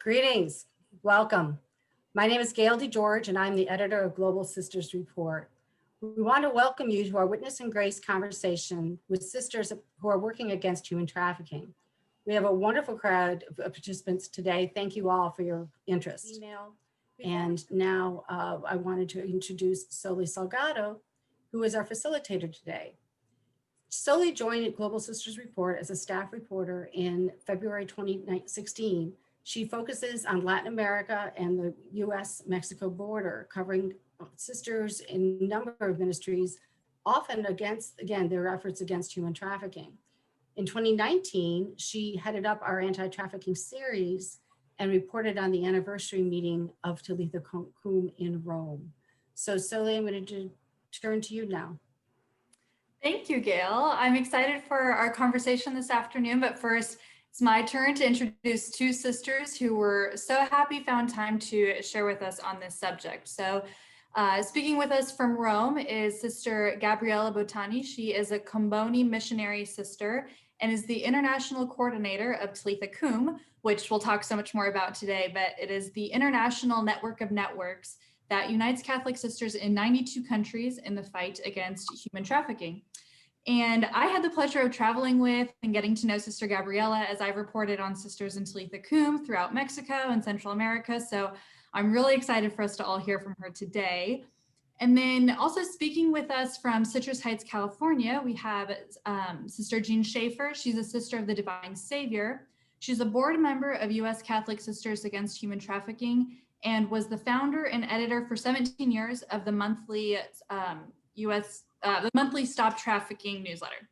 Greetings, welcome. My name is Gail DeGeorge and I'm the editor of Global Sisters Report. We want to welcome you to our Witness and Grace conversation with sisters who are working against human trafficking. We have a wonderful crowd of participants today. Thank you all for your interest. And now I wanted to introduce Soli Salgado, who is our facilitator today. Soli joined Global Sisters Report as a staff reporter in February 2016. She focuses on Latin America and the US-Mexico border, covering sisters in a number of ministries, often against, again, their efforts against human trafficking. In 2019, she headed up our anti-trafficking series and reported on the anniversary meeting of Telitakum in Rome. So Soli, I'm going to turn to you now. Thank you, Gail. I'm excited for our conversation this afternoon, but first, it's my turn to introduce two sisters who were so happy found time to share with us on this subject. So speaking with us from Rome is Sister Gabriella Bottani. She is a Comboni missionary sister and is the international coordinator of Telitakum, which we'll talk so much more about today, but it is the international network of networks that unites Catholic sisters in 92 countries in the fight against human trafficking. And I had the pleasure of traveling with and getting to know Sister Gabriella as I've reported on sisters in Telitakum throughout Mexico and Central America. So I'm really excited for us to all hear from her today. And then also speaking with us from Citrus Heights, California, we have Sister Jean Schafer. She's a sister of the Divine Savior. She's a board member of US Catholic Sisters Against Human Trafficking and was the founder and editor for 17 years of the monthly monthly Stop Trafficking newsletter.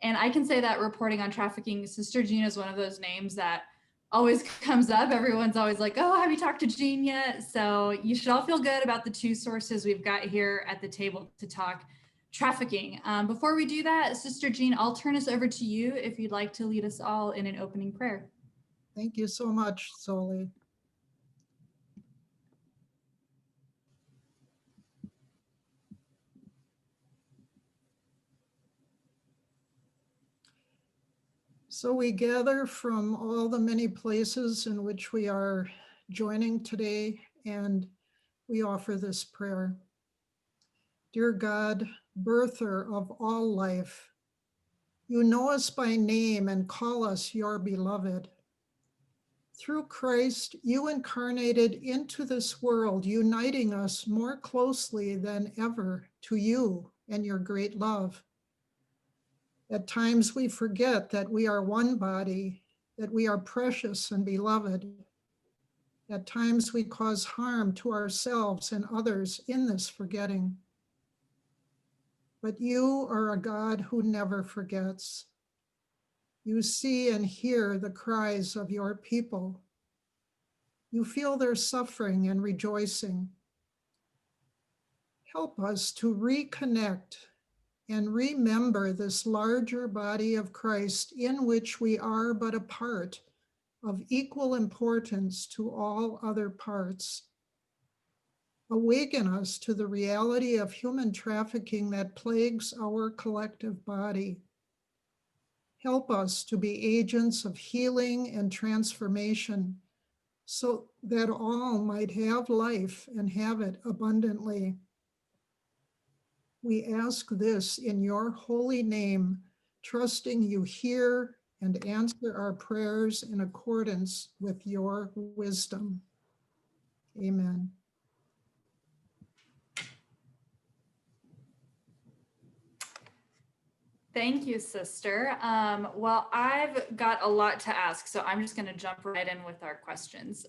And I can say that reporting on trafficking, Sister Jean is one of those names that always comes up. Everyone's always like, oh, have you talked to Jean yet? So you should all feel good about the two sources we've got here at the table to talk trafficking. Before we do that, Sister Jean, I'll turn us over to you if you'd like to lead us all in an opening prayer. Thank you so much, Soli. So we gather from all the many places in which we are joining today, and we offer this prayer. Dear God, birther of all life, you know us by name and call us your beloved. Through Christ, you incarnated into this world, uniting us more closely than ever to you and your great love. At times we forget that we are one body, that we are precious and beloved. At times we cause harm to ourselves and others in this forgetting. But you are a God who never forgets. You see and hear the cries of your people. You feel their suffering and rejoicing. Help us to reconnect and remember this larger body of Christ in which we are but a part of equal importance to all other parts. Awaken us to the reality of human trafficking that plagues our collective body. Help us to be agents of healing and transformation so that all might have life and have it abundantly. We ask this in your holy name, trusting you hear and answer our prayers in accordance with your wisdom. Amen. Thank you, sister. Well, I've got a lot to ask, so I'm just going to jump right in with our questions.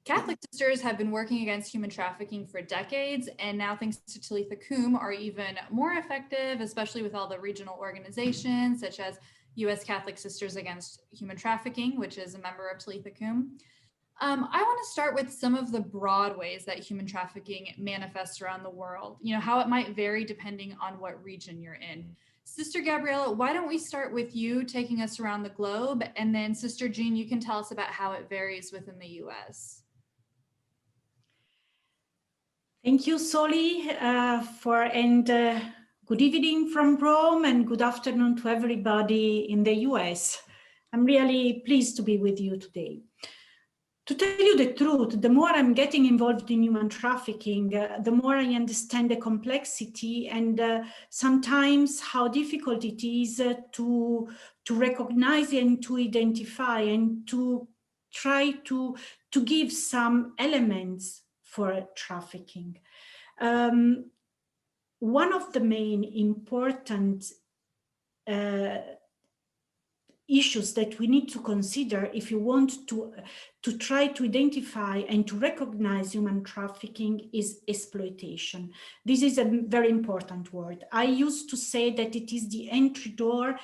Catholic sisters have been working against human trafficking for decades, and now thanks to Telitakum are even more effective, especially with all the regional organizations such as US Catholic Sisters Against Human Trafficking, which is a member of Telitakum. I want to start with some of the broad ways that human trafficking manifests around the world, how it might vary depending on what region you're in. Sister Gabriella, why don't we start with you taking us around the globe, and then Sister Jean, you can tell us about how it varies within the US. Thank you, Soli, good evening from Rome and good afternoon to everybody in the US. I'm really pleased to be with you today. To tell you the truth, the more I'm getting involved in human trafficking, the more I understand the complexity and sometimes how difficult it is to recognize and to identify and to try to give some elements for trafficking. One of the main important issues that we need to consider if you want to try to identify and to recognize human trafficking is exploitation. This is a very important word. I used to say that it is the entry door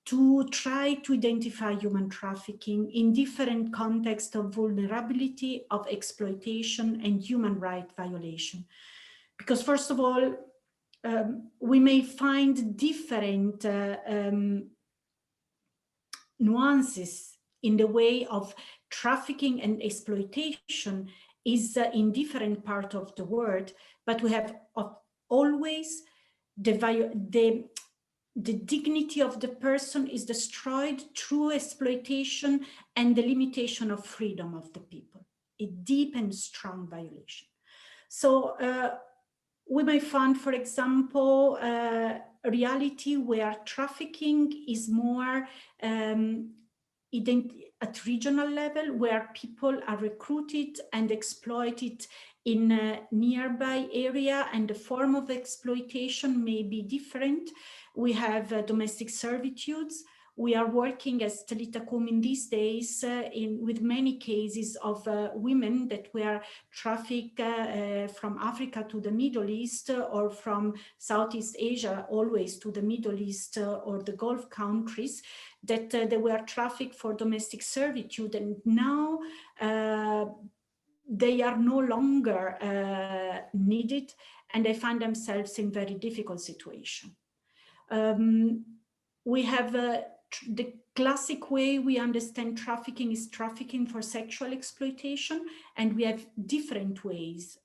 to try to identify human trafficking in different contexts of vulnerability, of exploitation, and human rights violation. Because first of all, we may find different nuances in the way of trafficking and exploitation is in different parts of the world, but we have always the dignity of the person is destroyed through exploitation and the limitation of freedom of the people, a deep and strong violation. So we may find, for example, a reality where trafficking is more at regional level, where people are recruited and exploited in a nearby area, and the form of exploitation may be different. We have domestic servitudes. We are working as Telitakum in these days with many cases of women that were trafficked from Africa to the Middle East or from Southeast Asia always to the Middle East or the Gulf countries, that they were trafficked for domestic servitude, and now they are no longer needed and they find themselves in very difficult situation. We have the classic way we understand trafficking is trafficking for sexual exploitation, and we have different ways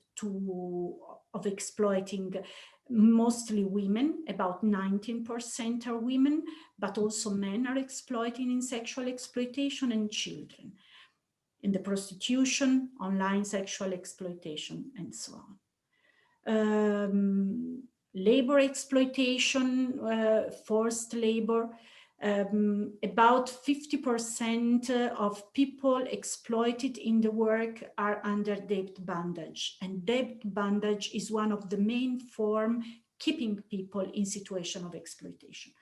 of exploiting mostly women. About 19% are women, but also men are exploiting in sexual exploitation, and children in the prostitution, online sexual exploitation, and so on. Labor exploitation, forced labor. About 50% of people exploited in the work are under debt bondage, and debt bondage is one of the main forms keeping people in situation of exploitation.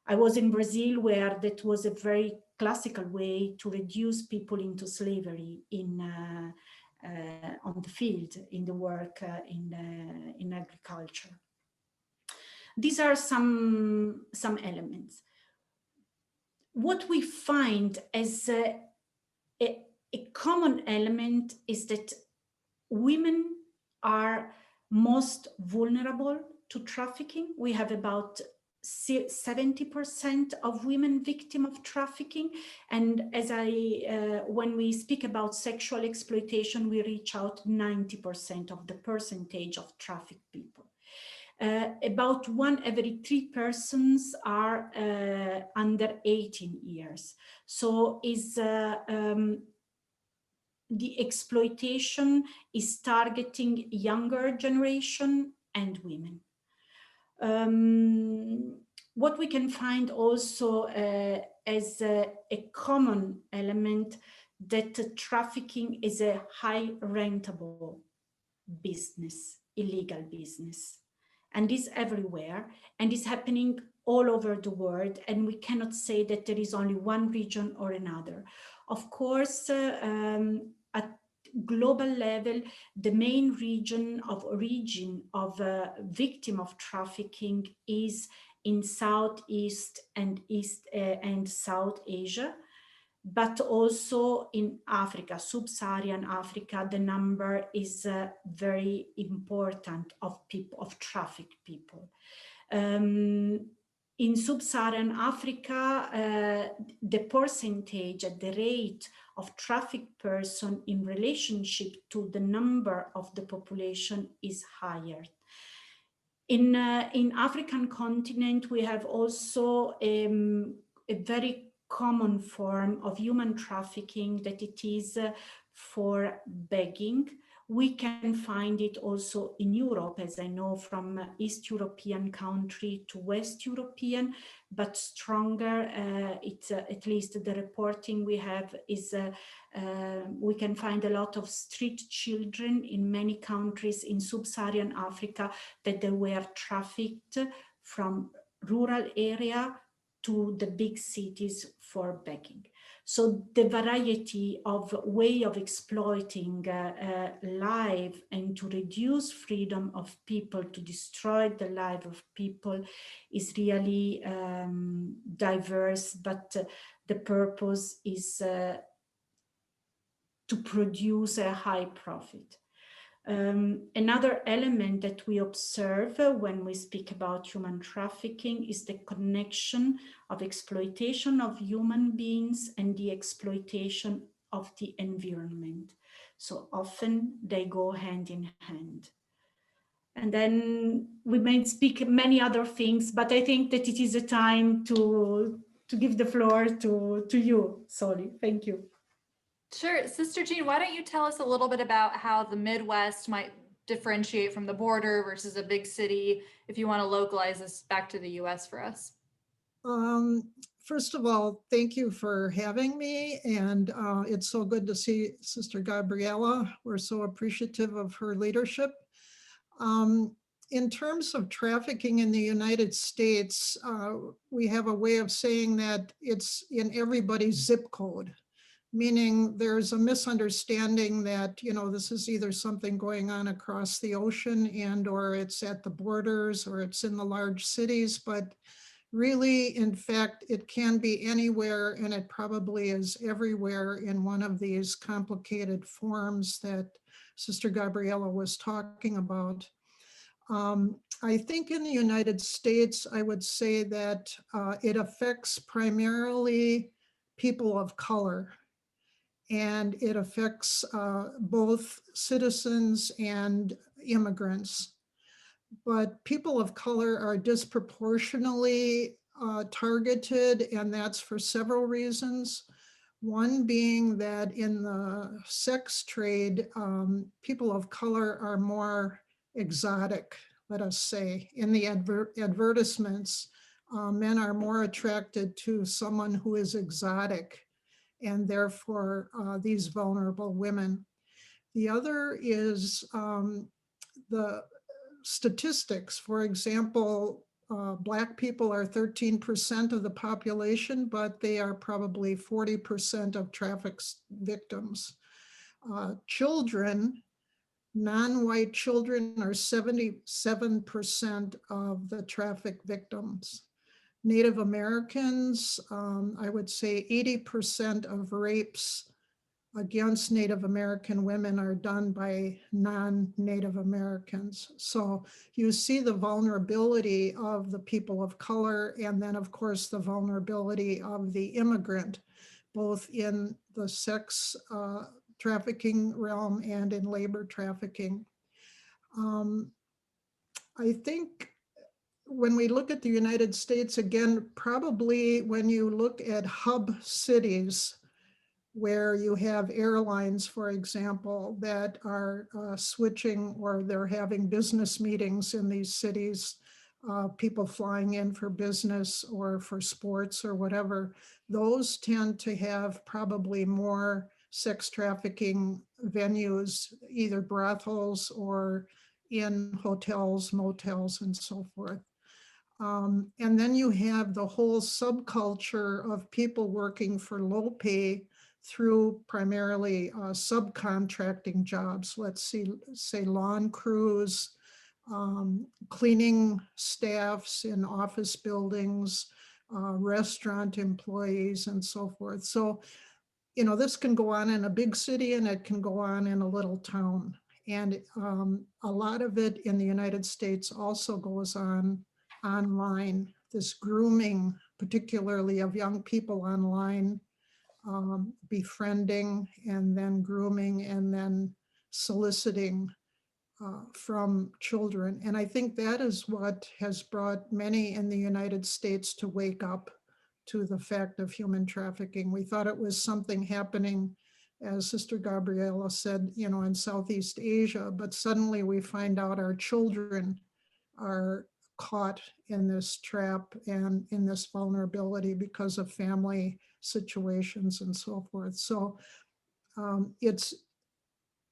I was in Brazil, where that was a very classical way to reduce people into slavery on the field, in the work, in agriculture. These are some elements. What we find as a common element is that women are most vulnerable to trafficking. We have about 70% of women victims of trafficking. And as when we speak about sexual exploitation, we reach out 90% of the percentage of trafficked people. About 1 every 3 persons are under 18 years. So the exploitation is targeting younger generation and women. What we can find also as a common element, that trafficking is a high rentable business, illegal business. And is everywhere, and is happening all over the world, and we cannot say that there is only one region or another. Of course, at global level, the main region of origin of a victim of trafficking is in Southeast and East and South Asia, but also in Africa, sub-Saharan Africa. The number is very important of people, of trafficked people. In sub-Saharan Africa, the percentage at the rate of trafficked person in relationship to the number of the population is higher. In African continent, we have also a very common form of human trafficking, that it is for begging. We can find it also in Europe, as I know, from East European country to West European, but stronger. It's at least the reporting we have is we can find a lot of street children in many countries in sub-Saharan Africa that they were trafficked from rural area to the big cities for begging. So the variety of way of exploiting life and to reduce freedom of people, to destroy the life of people is really diverse, but the purpose is to produce a high profit. Another element that we observe when we speak about human trafficking is the connection of exploitation of human beings and the exploitation of the environment. So often they go hand in hand. And then we may speak many other things, but I think that it is a time to give the floor to you, Soli. Thank you. Sure. Sister Jean, why don't you tell us a little bit about how the Midwest might differentiate from the border versus a big city, if you want to localize this back to the US for us? First of all, thank you for having me. And it's so good to see Sister Gabriella. We're so appreciative of her leadership. In terms of trafficking in the United States, we have a way of saying that it's in everybody's zip code, meaning there's a misunderstanding that, you know, this is either something going on across the ocean and or it's at the borders or it's in the large cities, but really, in fact, it can be anywhere, and it probably is everywhere in one of these complicated forms that Sister Gabriella was talking about. I think in the United States, I would say that it affects primarily people of color, and it affects both citizens and immigrants. But people of color are disproportionately targeted, and that's for several reasons. One being that in the sex trade, people of color are more exotic, let us say. In the advertisements, men are more attracted to someone who is exotic, and therefore these vulnerable women. The other is the statistics. For example, Black people are 13% of the population, but they are probably 40% of traffic victims. Children, non-white children, are 77% of the traffic victims. Native Americans, I would say 80% of rapes against Native American women are done by non-Native Americans. So you see the vulnerability of the people of color, and then of course the vulnerability of the immigrant, both in the sex trafficking realm and in labor trafficking. I think when we look at the United States, again, probably when you look at hub cities, where you have airlines, for example, that are switching, or they're having business meetings in these cities, people flying in for business or for sports or whatever, those tend to have probably more sex trafficking venues, either brothels or in hotels, motels, and so forth. And then you have the whole subculture of people working for low pay through primarily subcontracting jobs. Let's say lawn crews, cleaning staffs in office buildings, restaurant employees, and so forth. So, you know, this can go on in a big city and it can go on in a little town. And a lot of it in the United States also goes on online, this grooming, particularly of young people online, befriending and then grooming and then soliciting from children. And I think that is what has brought many in the United States to wake up to the fact of human trafficking. We thought it was something happening as Sister Gabriella said, you know, in Southeast Asia, but suddenly we find out our children are caught in this trap and in this vulnerability because of family situations and so forth. So it's,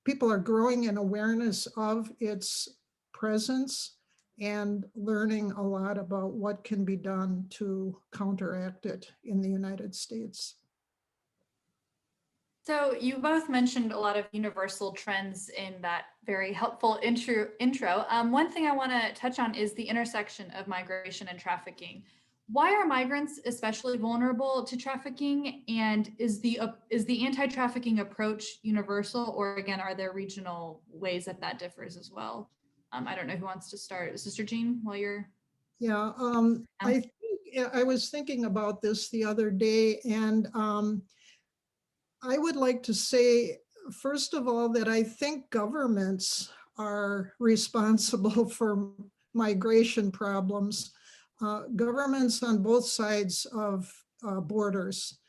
people are growing in awareness of its presence and learning a lot about what can be done to counteract it in the United States. So you both mentioned a lot of universal trends in that very helpful intro. One thing I want to touch on is the intersection of migration and trafficking. Why are migrants especially vulnerable to trafficking? And is the anti-trafficking approach universal, or again, are there regional ways that that differs as well? I don't know who wants to start. Sister Jean, while you're. Yeah, I was thinking about this the other day, and I would like to say, first of all, that I think governments are responsible for migration problems. Governments on both sides of borders.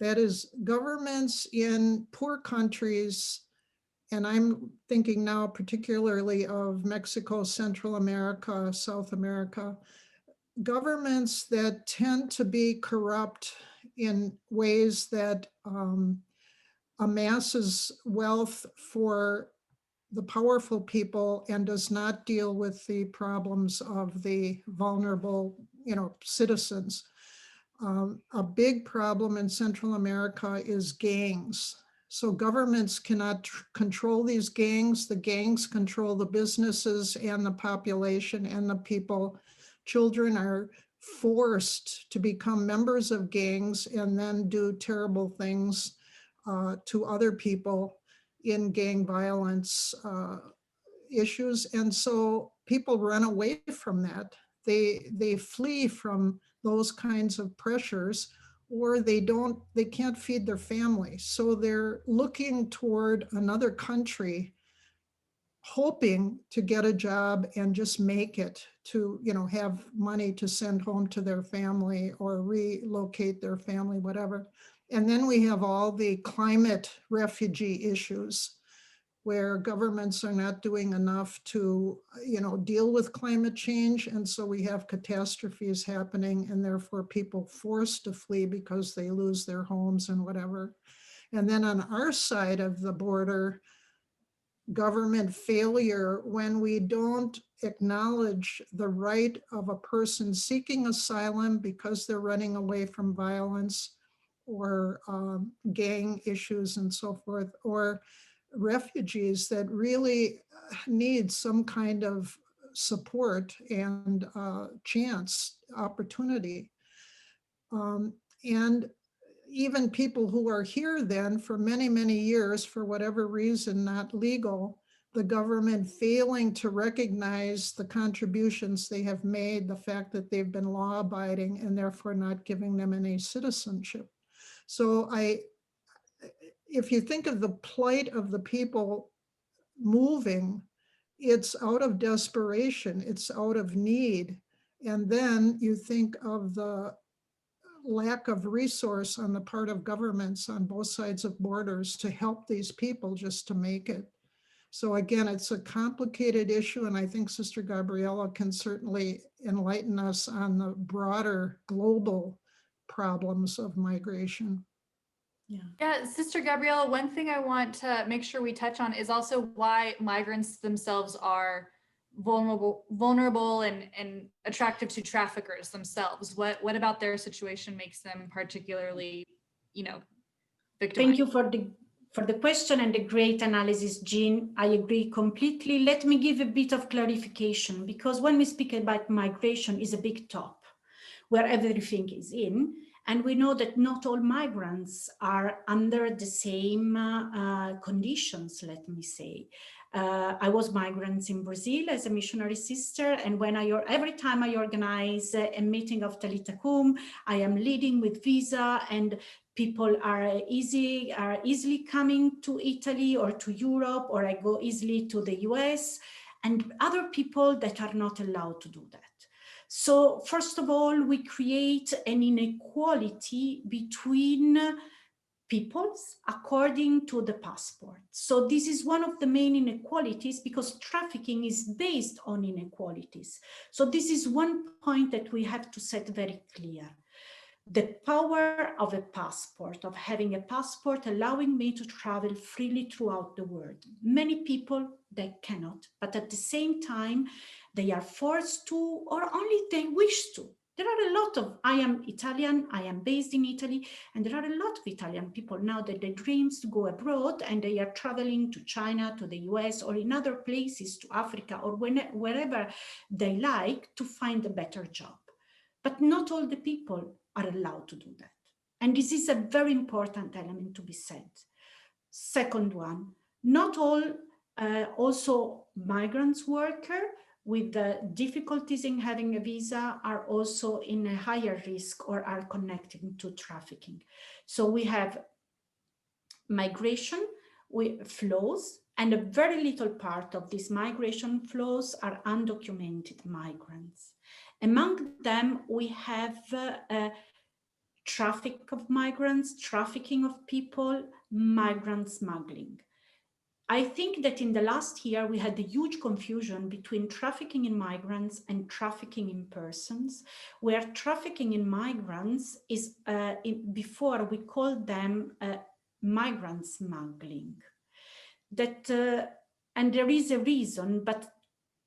That is, governments in poor countries, and I'm thinking now particularly of Mexico, Central America, South America, governments that tend to be corrupt in ways that amasses wealth for the powerful people and does not deal with the problems of the vulnerable, you know, citizens. A big problem in Central America is gangs. So governments cannot control these gangs. The gangs control the businesses and the population and the people. Children are forced to become members of gangs and then do terrible things to other people in gang violence issues. And so people run away from that. They flee from those kinds of pressures, or they can't feed their family. So they're looking toward another country, hoping to get a job and just make it, to, you know, have money to send home to their family or relocate their family, whatever. And then we have all the climate refugee issues, where governments are not doing enough to, you know, deal with climate change. And so we have catastrophes happening, and therefore people forced to flee because they lose their homes and whatever. And then on our side of the border, government failure, when we don't acknowledge the right of a person seeking asylum because they're running away from violence or gang issues and so forth, or refugees that really need some kind of support and chance, opportunity. And even people who are here then for many, many years, for whatever reason, not legal, the government failing to recognize the contributions they have made, the fact that they've been law abiding, and therefore not giving them any citizenship. So if you think of the plight of the people moving, it's out of desperation, it's out of need. And then you think of the lack of resource on the part of governments on both sides of borders to help these people just to make it. So again, it's a complicated issue, and I think Sister Gabriella can certainly enlighten us on the broader global problems of migration. Yeah, Sister Gabriella, one thing I want to make sure we touch on is also why migrants themselves are vulnerable and attractive to traffickers themselves. What about their situation makes them particularly, you know, victimized? Thank you for the question and the great analysis, Jean. I agree completely. Let me give a bit of clarification, because when we speak about migration, is a big top where everything is in. And we know that not all migrants are under the same conditions, let me say. I was migrants in Brazil as a missionary sister, and when every time I organize a meeting of Telitakum, I am leading with visa, and people are easily coming to Italy or to Europe, or I go easily to the US, and other people that are not allowed to do that. So first of all, we create an inequality between peoples according to the passport. So this is one of the main inequalities, because trafficking is based on inequalities. So this is one point that we have to set very clear. The power of a passport, of having a passport allowing me to travel freely throughout the world. Many people, they cannot, but at the same time, they are forced to, or only they wish to. There are a lot of, I am Italian, I am based in Italy, and there are a lot of Italian people now that they dreams to go abroad, and they are traveling to China, to the US, or in other places, to Africa, or wherever they like, to find a better job. But not all the people are allowed to do that. And this is a very important element to be said. Second one, not all also migrants worker with the difficulties in having a visa are also in a higher risk or are connected to trafficking. So we have migration with flows, and a very little part of these migration flows are undocumented migrants. Among them, we have traffic of migrants, trafficking of people, migrant smuggling. I think that in the last year, we had a huge confusion between trafficking in migrants and trafficking in persons, where trafficking in migrants is, before we called them migrant smuggling. That, and there is a reason, but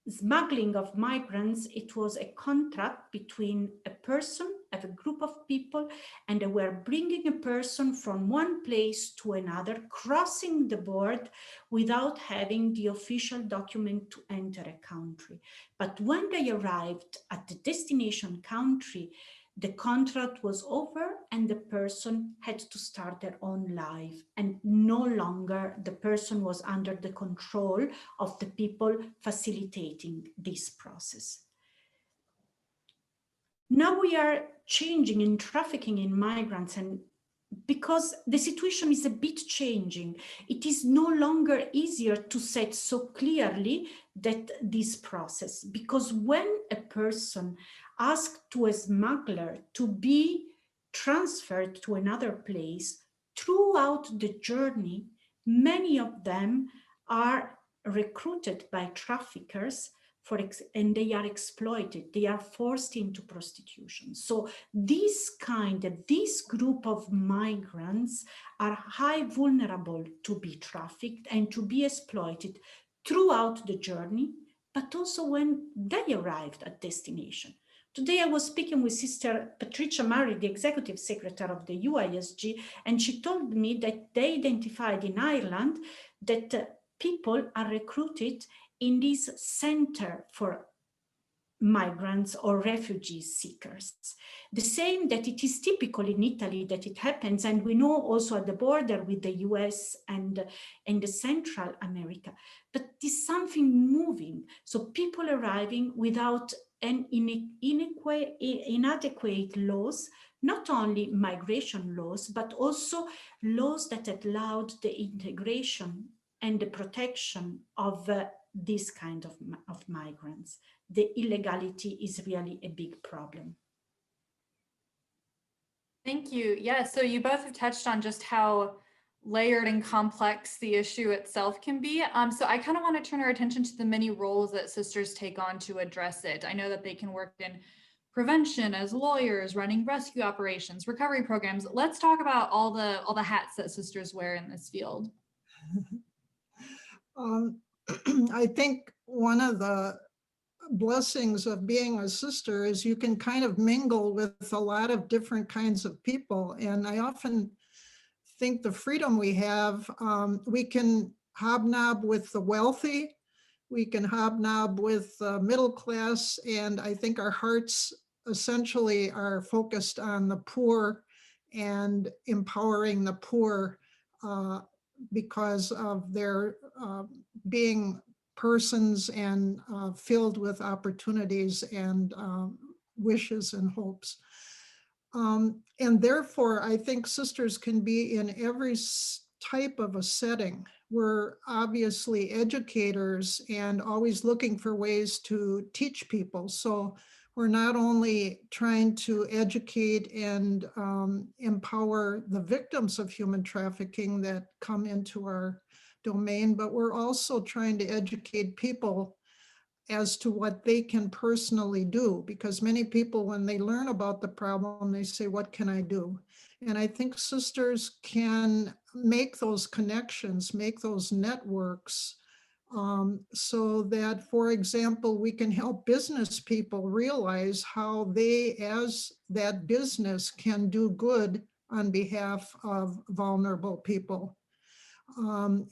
smuggling of migrants, it was a contract between a person, of a group of people, and they were bringing a person from one place to another, crossing the border without having the official document to enter a country. But when they arrived at the destination country, the contract was over and the person had to start their own life, and no longer the person was under the control of the people facilitating this process. Now we are changing in trafficking in migrants, and because the situation is a bit changing, it is no longer easier to set so clearly that this process, because when a person asks to a smuggler to be transferred to another place, throughout the journey, many of them are recruited by traffickers and they are exploited, they are forced into prostitution. So this group of migrants are high vulnerable to be trafficked and to be exploited throughout the journey, but also when they arrived at destination. Today I was speaking with Sister Patricia Murray, the Executive Secretary of the UISG, and she told me that they identified in Ireland that people are recruited in this center for migrants or refugee seekers. The same that it is typical in Italy that it happens, and we know also at the border with the US and the Central America, but there's something moving. So people arriving without an inadequate laws, not only migration laws, but also laws that allowed the integration and the protection of this kind of migrants. The illegality is really a big problem. Thank you. Yeah, so you both have touched on just how layered and complex the issue itself can be. So I kind of want to turn our attention to the many roles that sisters take on to address it. I know that they can work in prevention as lawyers, running rescue operations, recovery programs. Let's talk about all the hats that sisters wear in this field. I think one of the blessings of being a sister is you can kind of mingle with a lot of different kinds of people. And I often think the freedom we have, we can hobnob with the wealthy, we can hobnob with middle class, and I think our hearts essentially are focused on the poor and empowering the poor because of their being persons and filled with opportunities and wishes and hopes. And therefore, I think sisters can be in every type of a setting. We're obviously educators and always looking for ways to teach people. So we're not only trying to educate and empower the victims of human trafficking that come into our domain, but we're also trying to educate people as to what they can personally do, because many people, when they learn about the problem, they say, what can I do? And I think sisters can make those connections, make those networks, so that, for example, we can help business people realize how they, as that business, can do good on behalf of vulnerable people.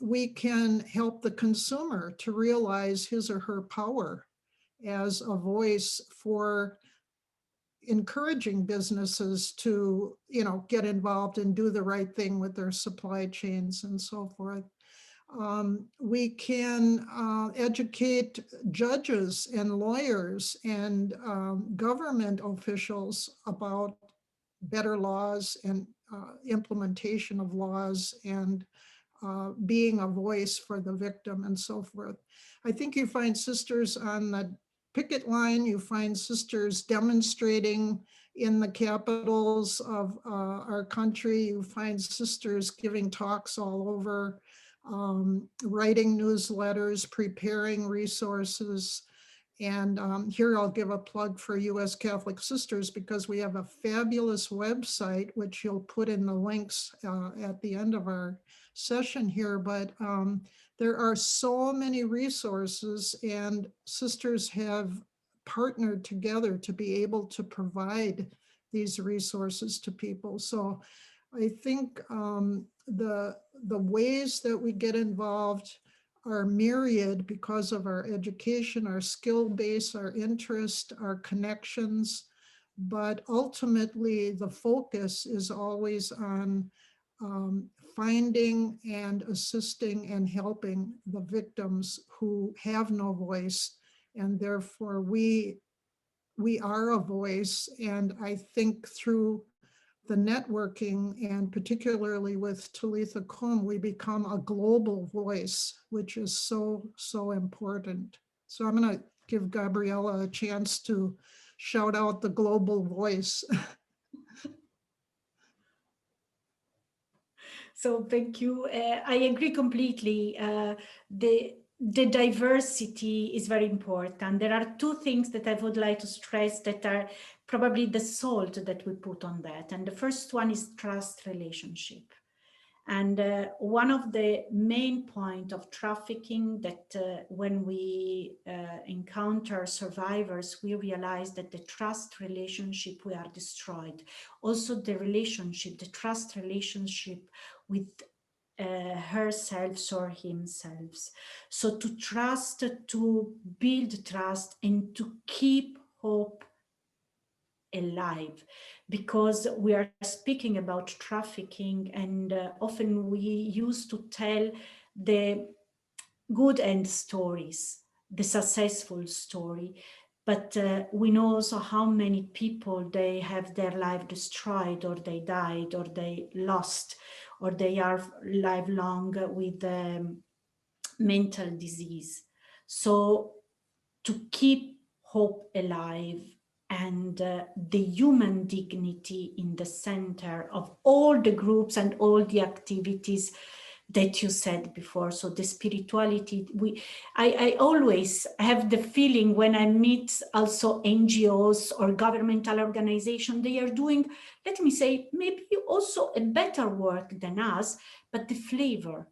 We can help the consumer to realize his or her power as a voice for encouraging businesses to, get involved and do the right thing with their supply chains and so forth. We can educate judges and lawyers and government officials about better laws and implementation of laws and being a voice for the victim and so forth. I think you find sisters on the picket line, you find sisters demonstrating in the capitals of our country, you find sisters giving talks all over, writing newsletters, preparing resources. And here I'll give a plug for U.S. Catholic Sisters, because we have a fabulous website, which you'll put in the links at the end of our session here. But there are so many resources, and sisters have partnered together to be able to provide these resources to people. So I think the ways that we get involved are myriad because of our education, our skill base, our interest, our connections. But ultimately, the focus is always on finding and assisting and helping the victims who have no voice. And therefore, we are a voice. And I think through the networking, and particularly with Telitakum, we become a global voice, which is so, so important. So I'm going to give Gabriella a chance to shout out the global voice. So thank you. I agree completely. The diversity is very important. There are two things that I would like to stress that are probably the salt that we put on that. And the first one is trust relationship. And one of the main points of trafficking that when we encounter survivors, we realize that the trust relationship we are destroyed. Also the trust relationship with herself or himself. So to trust, to build trust, and to keep hope alive, because we are speaking about trafficking, and often we used to tell the good end stories, the successful story, but we know also how many people they have their life destroyed, or they died, or they lost, or they are lifelong with mental disease. So to keep hope alive and the human dignity in the center of all the groups and all the activities that you said before. So the spirituality, I always have the feeling when I meet also NGOs or governmental organizations, they are doing, let me say, maybe also a better work than us, but the flavor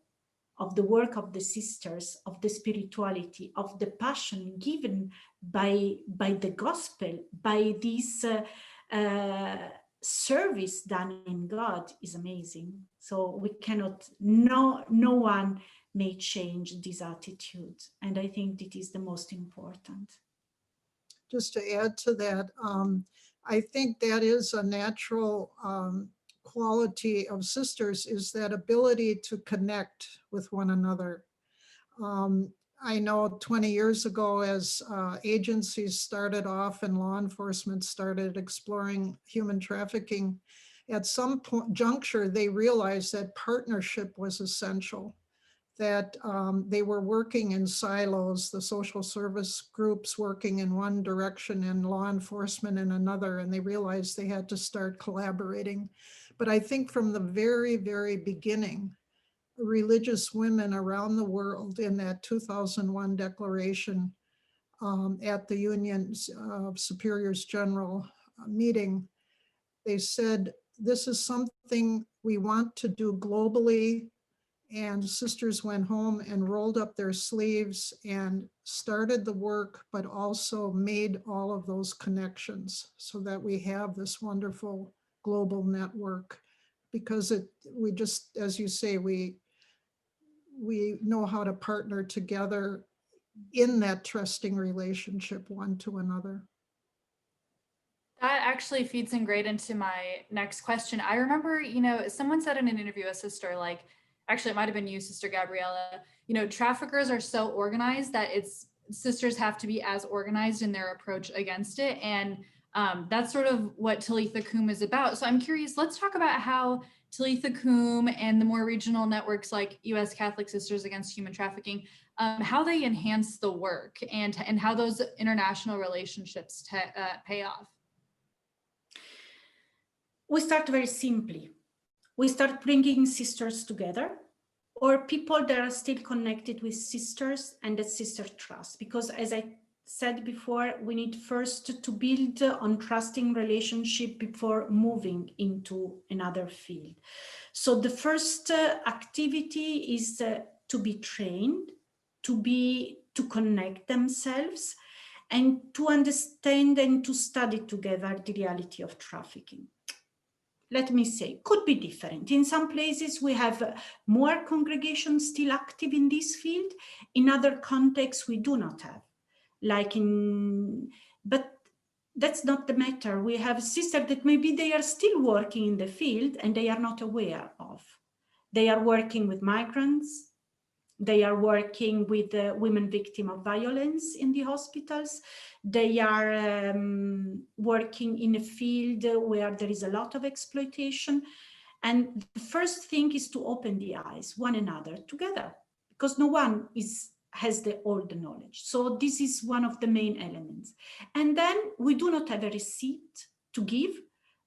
of the work of the sisters, of the spirituality, of the passion given by the gospel, by this service done in God is amazing. So we cannot, no one may change this attitude. And I think that is the most important. Just to add to that, I think that is a natural quality of sisters, is that ability to connect with one another. I know 20 years ago, as agencies started off and law enforcement started exploring human trafficking, at some juncture, they realized that partnership was essential, that they were working in silos, the social service groups working in one direction and law enforcement in another, and they realized they had to start collaborating. But I think from the very, very beginning, religious women around the world in that 2001 declaration at the Union's Superiors General meeting, they said, this is something we want to do globally. And sisters went home and rolled up their sleeves and started the work, but also made all of those connections so that we have this wonderful global network. Because we just, as you say, we know how to partner together in that trusting relationship one to another. That actually feeds in great into my next question. I remember, you know, someone said in an interview, a sister, like, actually it might have been you, Sister Gabriella, you know, traffickers are so organized that sisters have to be as organized in their approach against it. And that's sort of what Telitakum is about. So I'm curious, let's talk about how Telitakum and the more regional networks like U.S. Catholic Sisters Against Human Trafficking, how they enhance the work and how those international relationships pay off. We start very simply. We start bringing sisters together, or people that are still connected with sisters and that sister trust. Because as I said before, we need first to build on trusting relationship before moving into another field. So the first activity is to be trained, to connect themselves, and to understand and to study together the reality of trafficking. Let me say, could be different. In some places, we have more congregations still active in this field. In other contexts, we do not have. But that's not the matter. We have sisters that maybe they are still working in the field and they are not aware of. They are working with migrants. They are working with women victims of violence in the hospitals. They are working in a field where there is a lot of exploitation. And the first thing is to open the eyes, one another together, because no one has all the knowledge. So this is one of the main elements. And then we do not have a receipt to give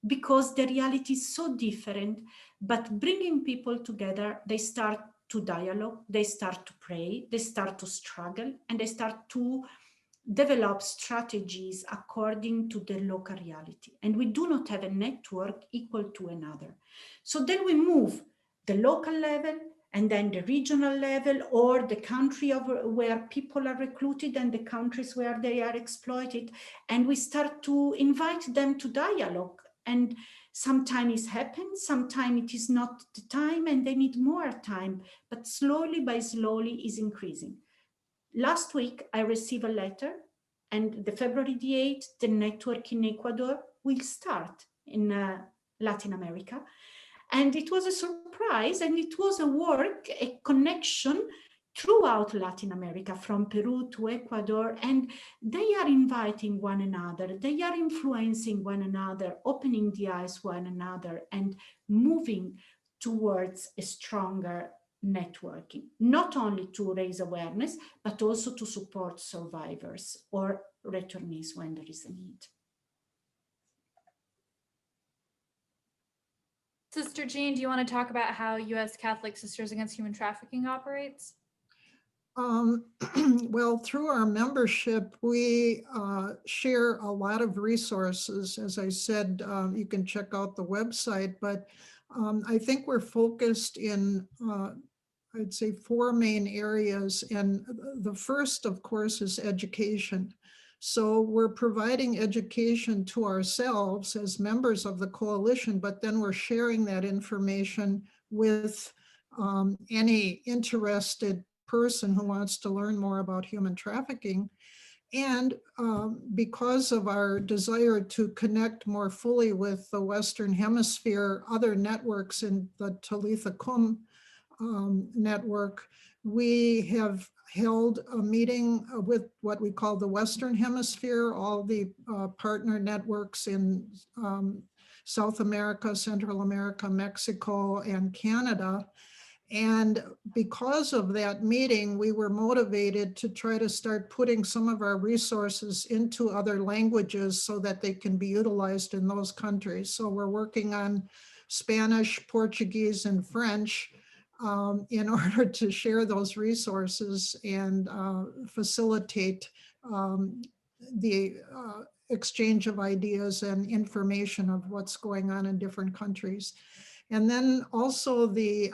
because the reality is so different, but bringing people together, they start to dialogue, they start to pray, they start to struggle, and they start to develop strategies according to the local reality. And we do not have a network equal to another. So then we move the local level and then the regional level, or the country where people are recruited and the countries where they are exploited. And we start to invite them to dialogue. And sometimes it happens, sometimes it is not the time and they need more time, but slowly by slowly is increasing. Last week, I received a letter, and the February the 8th, the network in Ecuador will start in Latin America. And it was a surprise, and it was a connection throughout Latin America, from Peru to Ecuador, and they are inviting one another, they are influencing one another, opening the eyes one another, and moving towards a stronger networking, not only to raise awareness, but also to support survivors or returnees when there is a need. Sister Jean, do you want to talk about how U.S. Catholic Sisters Against Human Trafficking operates? Well, through our membership, we share a lot of resources. As I said, you can check out the website, but I think we're focused in, I'd say, 4 main areas. And the first, of course, is education. So we're providing education to ourselves as members of the coalition, but then we're sharing that information with any interested person who wants to learn more about human trafficking. And because of our desire to connect more fully with the Western Hemisphere, other networks in the Telitakum network, we have held a meeting with what we call the Western Hemisphere, all the partner networks in South America, Central America, Mexico, and Canada. And because of that meeting, we were motivated to try to start putting some of our resources into other languages so that they can be utilized in those countries. So we're working on Spanish, Portuguese, and French in order to share those resources and facilitate the exchange of ideas and information of what's going on in different countries. And then also the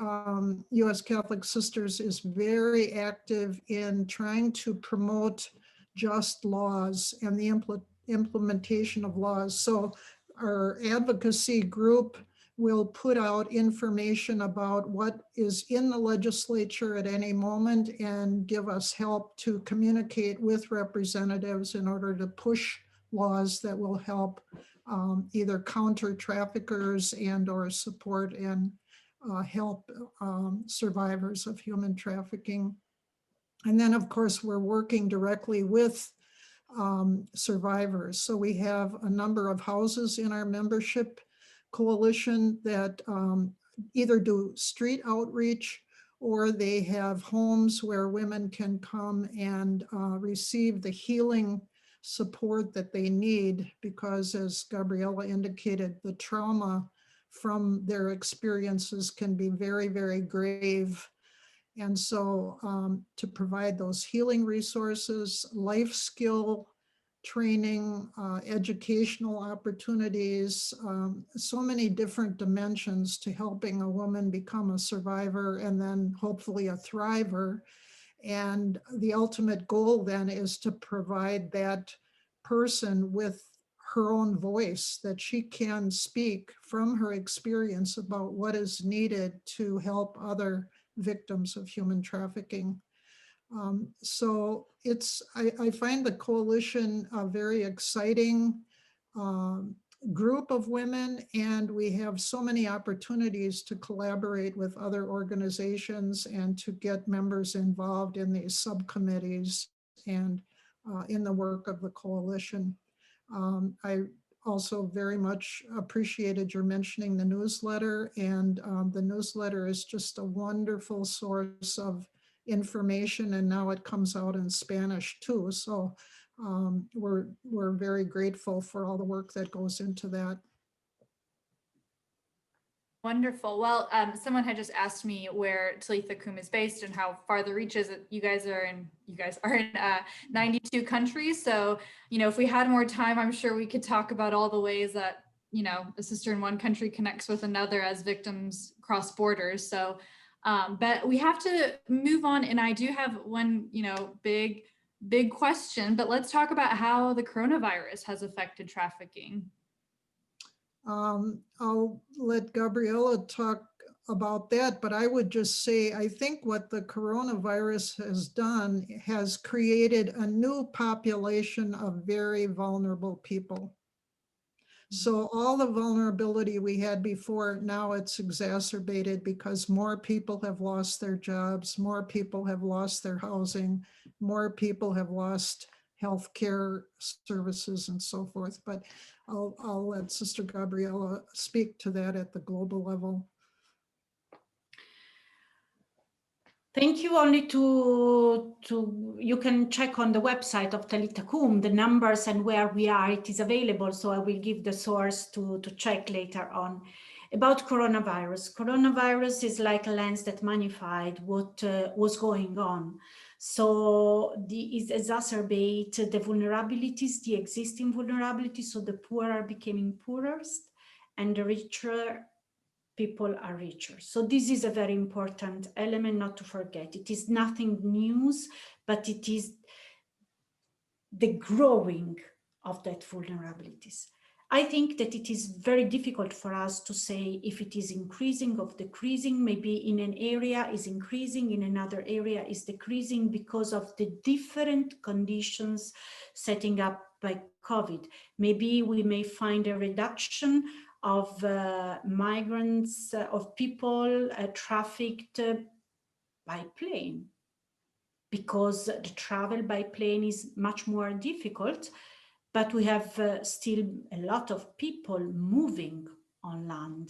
U.S. Catholic Sisters is very active in trying to promote just laws and the implementation of laws. So our advocacy group will put out information about what is in the legislature at any moment and give us help to communicate with representatives in order to push laws that will help either counter traffickers and or support and help survivors of human trafficking. And then of course, we're working directly with survivors. So we have a number of houses in our membership coalition that either do street outreach or they have homes where women can come and receive the healing support that they need, because as Gabriella indicated, the trauma from their experiences can be very, very grave. And so to provide those healing resources, life skill training, educational opportunities, so many different dimensions to helping a woman become a survivor and then hopefully a thriver. And the ultimate goal then is to provide that person with her own voice, that she can speak from her experience about what is needed to help other victims of human trafficking. So I find the coalition a very exciting group of women, and we have so many opportunities to collaborate with other organizations and to get members involved in these subcommittees and in the work of the coalition. I also very much appreciated your mentioning the newsletter, and the newsletter is just a wonderful source of information, and now it comes out in Spanish too. So we're very grateful for all the work that goes into that. Wonderful. Well, someone had just asked me where Telitakum is based and how far the reach is. You guys are in 92 countries. So, you know, if we had more time, I'm sure we could talk about all the ways that, you know, a sister in one country connects with another as victims cross borders. So, but we have to move on. And I do have one, you know, big question, but let's talk about how the coronavirus has affected trafficking. I'll let Gabriella talk about that, but I would just say, I think what the coronavirus has done has created a new population of very vulnerable people. So all the vulnerability we had before, now it's exacerbated because more people have lost their jobs, more people have lost their housing, more people have lost healthcare services and so forth. But I'll let Sister Gabriella speak to that at the global level. Thank you. Only to you can check on the website of Telitakum the numbers and where we are. It is available, so I will give the source to check later on. About coronavirus. Coronavirus is like a lens that magnified what was going on. So it exacerbates the vulnerabilities, the existing vulnerabilities. So the poor are becoming poorest and the richer people are richer. So this is a very important element not to forget. It is nothing new, but it is the growing of that vulnerabilities. I think that it is very difficult for us to say if it is increasing or decreasing. Maybe in an area is increasing, in another area is decreasing because of the different conditions setting up by COVID. Maybe we may find a reduction of migrants, of people trafficked by plane, because the travel by plane is much more difficult, but we have still a lot of people moving on land.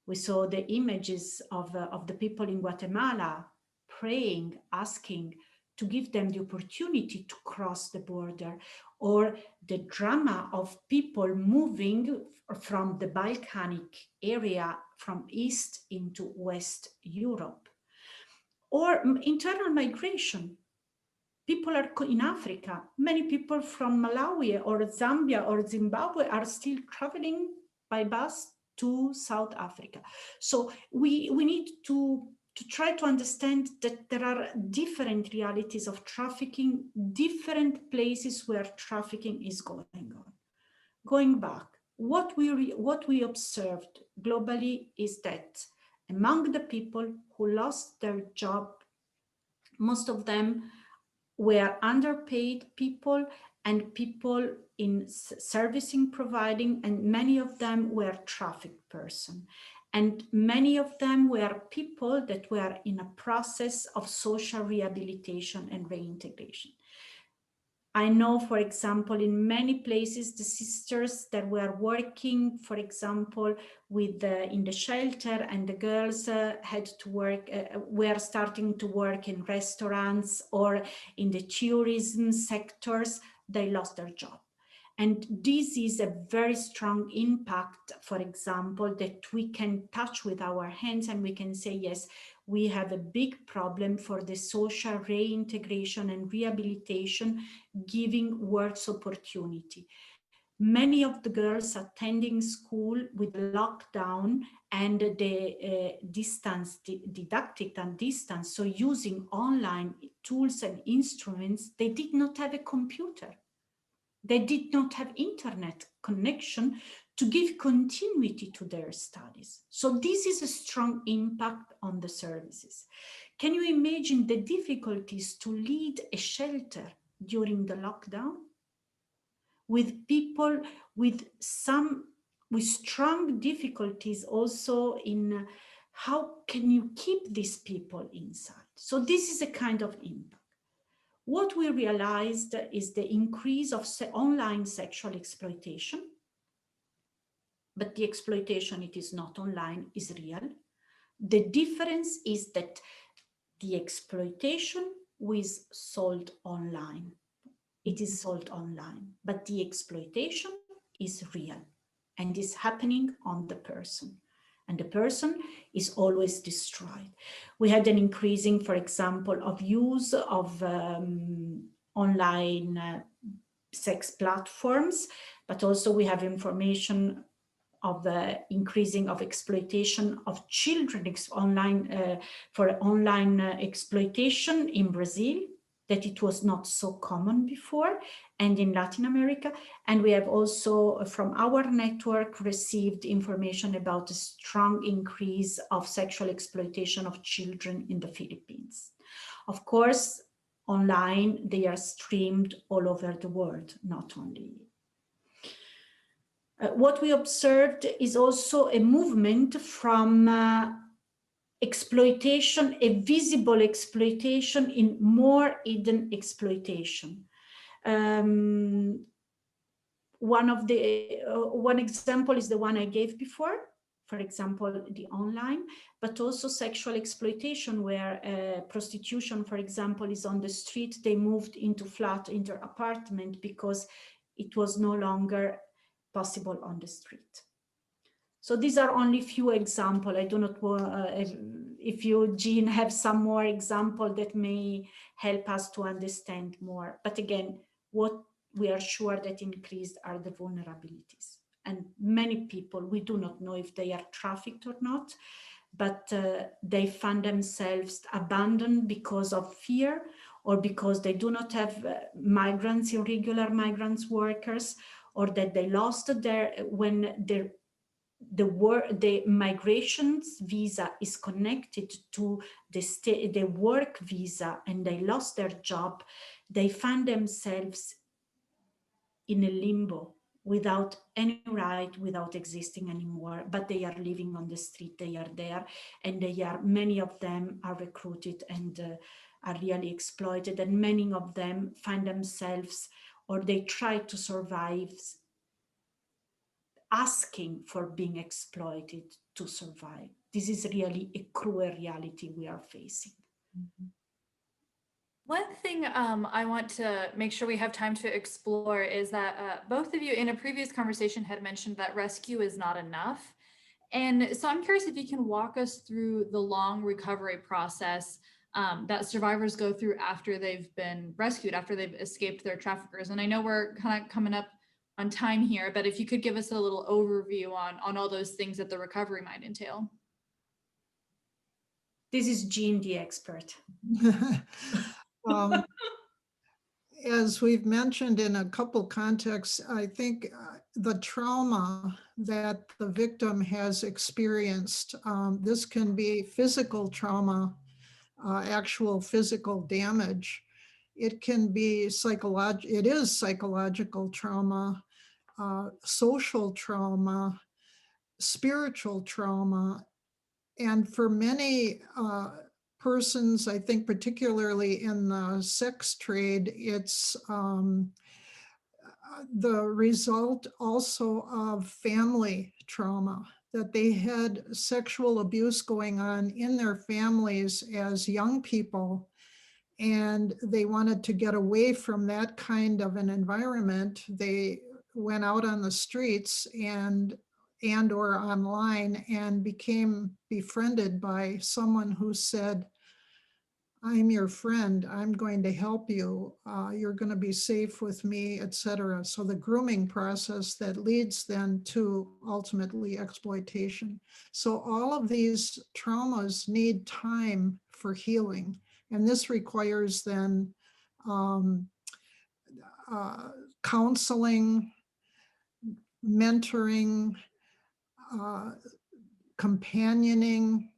We saw the images of the people in Guatemala praying, asking to give them the opportunity to cross the border, or the drama of people moving from the Balkanic area from East into West Europe, or internal migration. People are in Africa. Many people from Malawi or Zambia or Zimbabwe are still traveling by bus to South Africa. So we need to try to understand that there are different realities of trafficking, different places where trafficking is going on. Going back, what we observed globally is that among the people who lost their job, most of them were underpaid people and people in servicing providing, and many of them were trafficked persons. And many of them were people that were in a process of social rehabilitation and reintegration. I know, for example, in many places, the sisters that were working, for example, with in the shelter, and the girls had to work, were starting to work in restaurants or in the tourism sectors, they lost their job. And this is a very strong impact, for example, that we can touch with our hands and we can say, yes, we have a big problem for the social reintegration and rehabilitation, giving works opportunity. Many of the girls attending school with lockdown and the didactic and distance, so using online tools and instruments, they did not have a computer. They did not have internet connection to give continuity to their studies. So this is a strong impact on the services. Can you imagine the difficulties to lead a shelter during the lockdown? With people with strong difficulties also in how can you keep these people inside? So this is a kind of impact. What we realized is the increase of online sexual exploitation, but the exploitation, it is not online, is real. The difference is that the exploitation is sold online. It is sold online, but the exploitation is real and is happening on the person. And the person is always destroyed. We had an increasing, for example, of use of online sex platforms, but also we have information of the increasing of exploitation of children online for online exploitation in Brazil, that it was not so common before, and in Latin America. And we have also from our network received information about a strong increase of sexual exploitation of children in the Philippines. Of course, online, they are streamed all over the world, not only. What we observed is also a movement from exploitation, a visible exploitation, in more hidden exploitation. One example is the one I gave before, for example, the online, but also sexual exploitation where prostitution, for example, is on the street. They moved into flat, into apartment because it was no longer possible on the street. So these are only few examples. I do not if you, Jean, have some more example that may help us to understand more. But again, what we are sure that increased are the vulnerabilities. And many people, we do not know if they are trafficked or not, but they find themselves abandoned because of fear, or because they do not have migrants, irregular migrants workers, or that they lost the migrations visa is connected to the work visa and they lost their job. They find themselves in a limbo without any right, without existing anymore, but they are living on the street, they are there, and many of them are recruited and are really exploited, and many of them find themselves, or they try to survive asking for being exploited to survive. This is really a cruel reality we are facing. One thing I want to make sure we have time to explore is that both of you in a previous conversation had mentioned that rescue is not enough. And so I'm curious if you can walk us through the long recovery process that survivors go through after they've been rescued, after they've escaped their traffickers. And I know we're kind of coming up on time here, but if you could give us a little overview on all those things that the recovery might entail. This is Jean, the expert. Um, As we've mentioned in a couple contexts, I think the trauma that the victim has experienced, this can be physical trauma, actual physical damage. It can be psychological trauma, social trauma, spiritual trauma. And for many persons, I think particularly in the sex trade, it's the result also of family trauma, that they had sexual abuse going on in their families as young people, and they wanted to get away from that kind of an environment. They went out on the streets and or online and became befriended by someone who said, I'm your friend, I'm going to help you, you're going to be safe with me, etc. So the grooming process that leads then to ultimately exploitation. So all of these traumas need time for healing. And this requires then counseling, mentoring, companioning,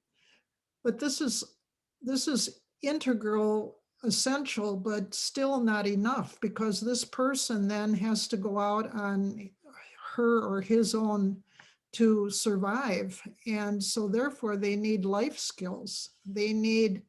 but this is integral, essential, but still not enough, because this person then has to go out on her or his own to survive. And so therefore they need life skills. They need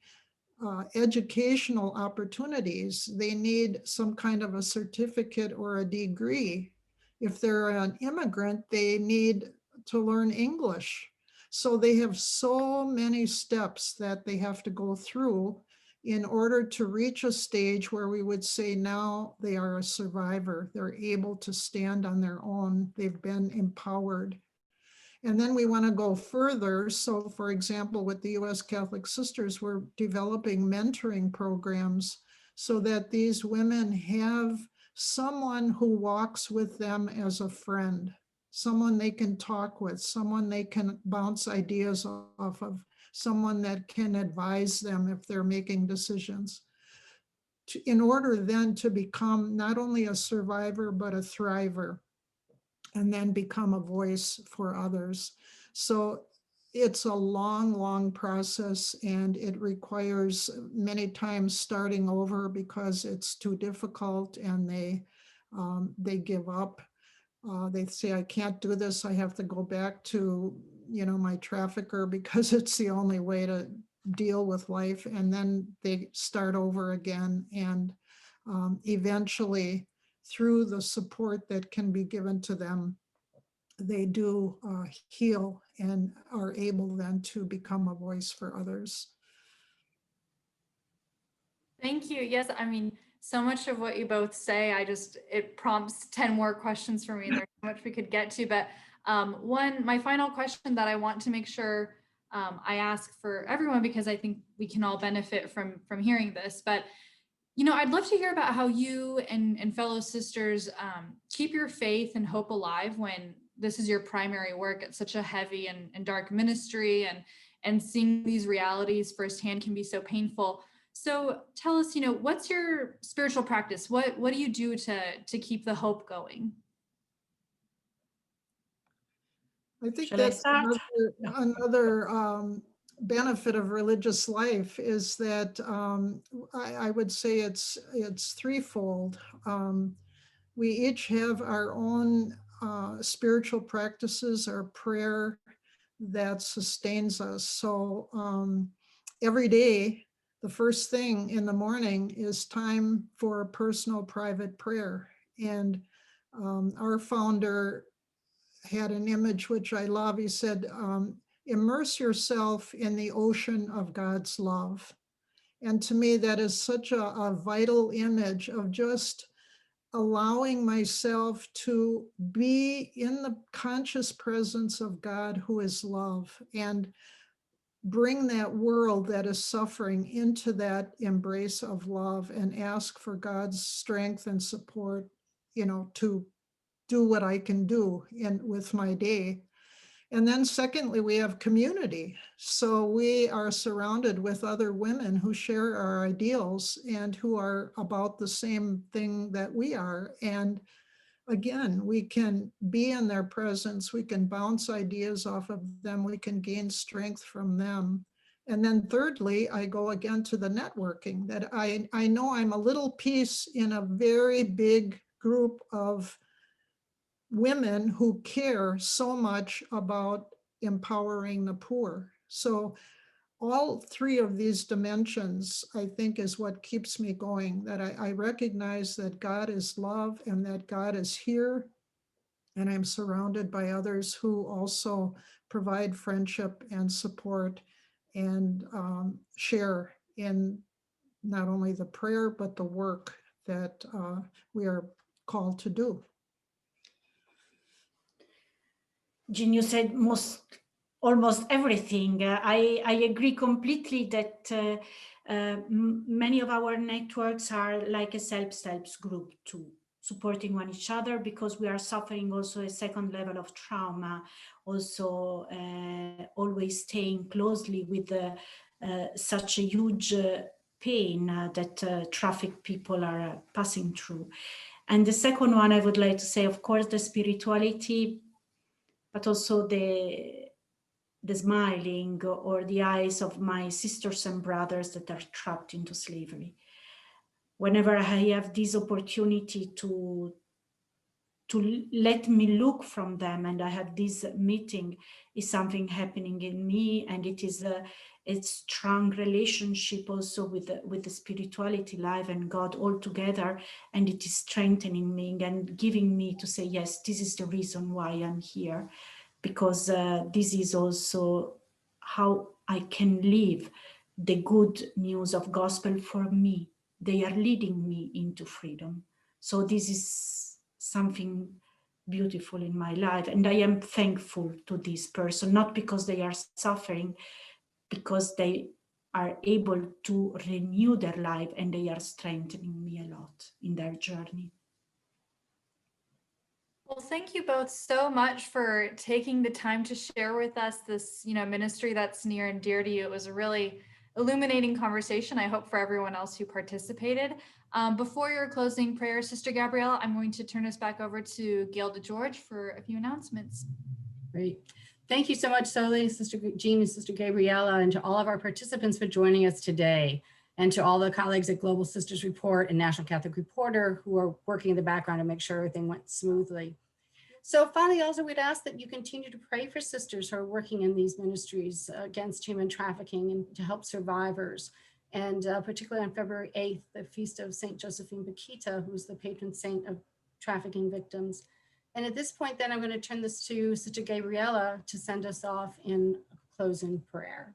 educational opportunities. They need some kind of a certificate or a degree. If they're an immigrant, they need to learn English. So they have so many steps that they have to go through in order to reach a stage where we would say now they are a survivor. They're able to stand on their own. They've been empowered. And then we want to go further. So for example, with the U.S. Catholic Sisters, we're developing mentoring programs so that these women have someone who walks with them as a friend, someone they can talk with, someone they can bounce ideas off of, someone that can advise them if they're making decisions, in order then to become not only a survivor, but a thriver, and then become a voice for others. So it's a long, long process, and it requires many times starting over because it's too difficult, and they give up. They say, I can't do this. I have to go back to, my trafficker because it's the only way to deal with life. And then they start over again. And eventually, through the support that can be given to them, they do heal and are able then to become a voice for others. Thank you. Yes, I mean, so much of what you both say, it prompts 10 more questions for me. There's so much we could get to, but my final question that I want to make sure I ask for everyone, because I think we can all benefit from hearing this, but I'd love to hear about how you and fellow sisters keep your faith and hope alive when this is your primary work at such a heavy and dark ministry, and seeing these realities firsthand can be so painful. So tell us, what's your spiritual practice? What do you do to keep the hope going? I think Shall I that's start? another benefit of religious life is that I would say it's threefold. We each have our own spiritual practices, our prayer that sustains us. So every day, the first thing in the morning is time for a personal private prayer. And our founder had an image which I love. He said, immerse yourself in the ocean of God's love. And to me, that is such a vital image of just allowing myself to be in the conscious presence of God, who is love, and bring that world that is suffering into that embrace of love and ask for God's strength and support, to do what I can do with my day. And then secondly, we have community. So we are surrounded with other women who share our ideals and who are about the same thing that we are. And again, we can be in their presence, we can bounce ideas off of them, we can gain strength from them. And then thirdly, I go again to the networking, that I know I'm a little piece in a very big group of women who care so much about empowering the poor. So all three of these dimensions, I think, is what keeps me going, that I recognize that God is love and that God is here. And I'm surrounded by others who also provide friendship and support and share in not only the prayer, but the work that we are called to do. Jean, you said almost everything. I agree completely that many of our networks are like a self-help group too, supporting one each other, because we are suffering also a second level of trauma, also always staying closely with such a huge pain that trafficked people are passing through. And the second one, I would like to say, of course, the spirituality, but also the smiling or the eyes of my sisters and brothers that are trapped into slavery. Whenever I have this opportunity to let me look from them, and I have this meeting, is something happening in me, and it is a strong relationship also with the spirituality life and God all together, and it is strengthening me and giving me to say, yes, this is the reason why I'm here, because this is also how I can live the good news of gospel for me. They are leading me into freedom. So this is something beautiful in my life. And I am thankful to this person, not because they are suffering, because they are able to renew their life, and they are strengthening me a lot in their journey. Well, thank you both so much for taking the time to share with us this, ministry that's near and dear to you. It was a really illuminating conversation, I hope, for everyone else who participated. Before your closing prayer, Sister Gabriella, I'm going to turn us back over to Gail DeGeorge for a few announcements. Great. Thank you so much, Soli, Sister Jean, and Sister Gabriella, and to all of our participants for joining us today, and to all the colleagues at Global Sisters Report and National Catholic Reporter who are working in the background to make sure everything went smoothly. So finally, also, we'd ask that you continue to pray for sisters who are working in these ministries against human trafficking and to help survivors. And particularly on February 8th, the feast of St. Josephine Bakhita, who's the patron saint of trafficking victims. And at this point, then I'm going to turn this to Sister Gabriella to send us off in a closing prayer.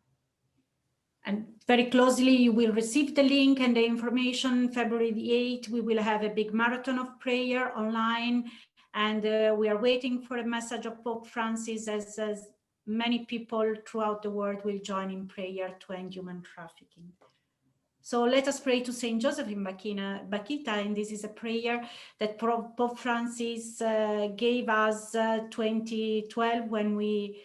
And very closely, you will receive the link and the information. February the 8th, we will have a big marathon of prayer online. And we are waiting for a message of Pope Francis, as many people throughout the world will join in prayer to end human trafficking. So let us pray to Saint Josephine Bakhita, and this is a prayer that Pope Francis gave us 2012 when we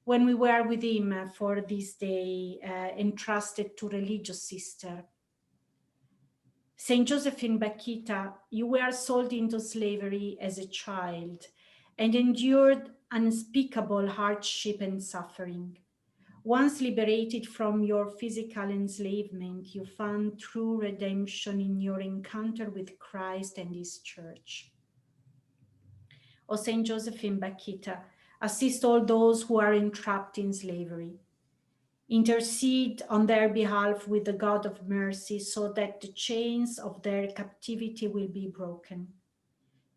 were with him for this day, entrusted to religious sister. Saint Josephine Bakhita, you were sold into slavery as a child and endured unspeakable hardship and suffering. Once liberated from your physical enslavement, you found true redemption in your encounter with Christ and his church. O Saint Josephine Bakhita, assist all those who are entrapped in slavery. Intercede on their behalf with the God of mercy so that the chains of their captivity will be broken.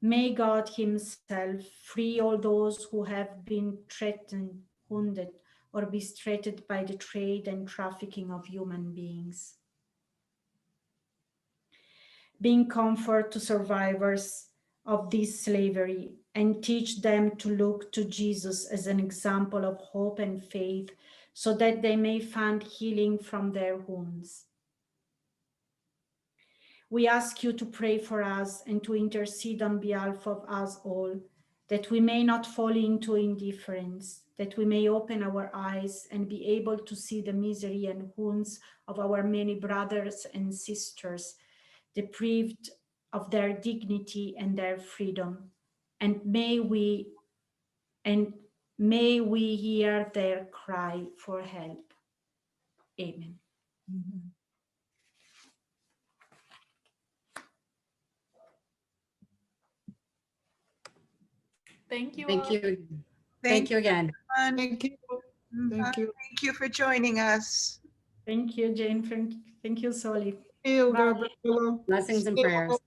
May God himself free all those who have been threatened, wounded, or mistreated by the trade and trafficking of human beings. Bring comfort to survivors of this slavery and teach them to look to Jesus as an example of hope and faith so that they may find healing from their wounds. We ask you to pray for us and to intercede on behalf of us all, that we may not fall into indifference, that we may open our eyes and be able to see the misery and wounds of our many brothers and sisters, deprived of their dignity and their freedom. And may we hear their cry for help. Amen. Thank you. Thank all. you. Thank you again. everyone. Thank you. Thank you. Thank you for joining us. Thank you, Jane. Thank you, Soli. Thank you, Bye. Gabriella. Blessings and prayers.